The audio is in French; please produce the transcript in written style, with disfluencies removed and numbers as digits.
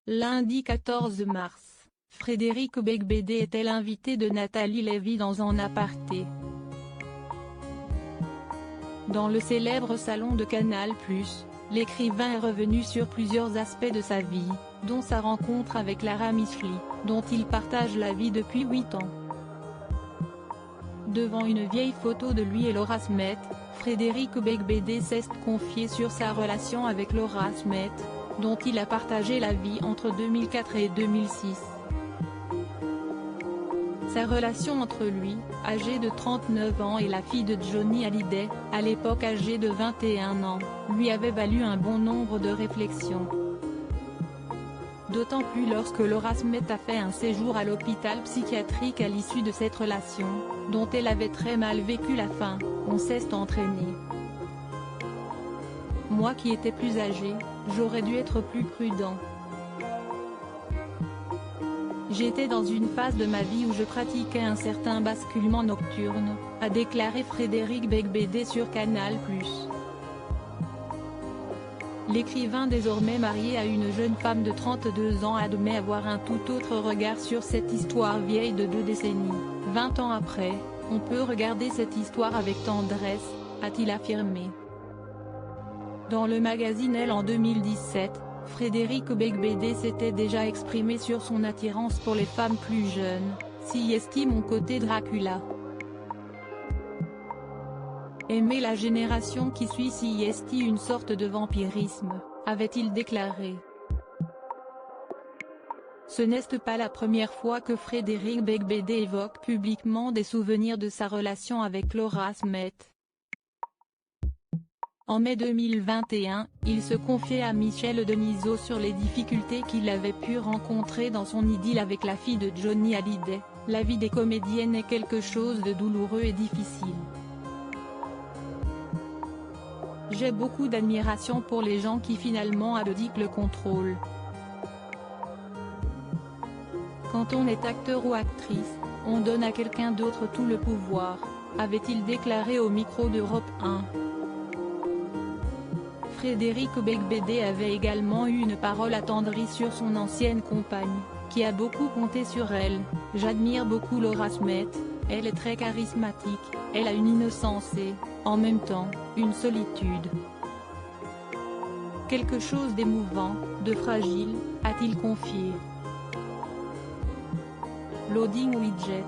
Lundi 14 mars, Frédéric Beigbeder était l'invité de Nathalie Lévy dans un aparté. Dans le célèbre salon de Canal+, l'écrivain est revenu sur plusieurs aspects de sa vie, dont sa rencontre avec Lara Mishli, dont il partage la vie depuis 8 ans. Devant une vieille photo de lui et Laura Smet, Frédéric Beigbeder s'est confié sur sa relation avec Laura Smet, dont il a partagé la vie entre 2004 et 2006. Sa relation entre lui, âgé de 39 ans et la fille de Johnny Hallyday, à l'époque âgée de 21 ans, lui avait valu un bon nombre de réflexions. D'autant plus lorsque Laura Smet a fait un séjour à l'hôpital psychiatrique à l'issue de cette relation, dont elle avait très mal vécu la fin, on s'est entraîné. Moi qui étais plus âgé, j'aurais dû être plus prudent. J'étais dans une phase de ma vie où je pratiquais un certain basculement nocturne, a déclaré Frédéric Beigbeder sur Canal+. L'écrivain désormais marié à une jeune femme de 32 ans admet avoir un tout autre regard sur cette histoire vieille de 2 décennies. 20 ans après, on peut regarder cette histoire avec tendresse, a-t-il affirmé. Dans le magazine Elle en 2017, Frédéric Beigbeder s'était déjà exprimé sur son attirance pour les femmes plus jeunes, s'y estime mon côté Dracula. Aimer la génération qui suit s'y estime une sorte de vampirisme, avait-il déclaré. Ce n'est pas la première fois que Frédéric Beigbeder évoque publiquement des souvenirs de sa relation avec Laura Smet. En mai 2021, il se confiait à Michel Denisot sur les difficultés qu'il avait pu rencontrer dans son idylle avec la fille de Johnny Hallyday. La vie des comédiennes est quelque chose de douloureux et difficile. J'ai beaucoup d'admiration pour les gens qui finalement abdiquent le contrôle. Quand on est acteur ou actrice, on donne à quelqu'un d'autre tout le pouvoir, avait-il déclaré au micro d'Europe 1. Frédéric Beigbeder avait également eu une parole attendrie sur son ancienne compagne, qui a beaucoup compté sur elle. J'admire beaucoup Laura Smet, elle est très charismatique, elle a une innocence et, en même temps, une solitude. Quelque chose d'émouvant, de fragile, a-t-il confié. Loading Widget.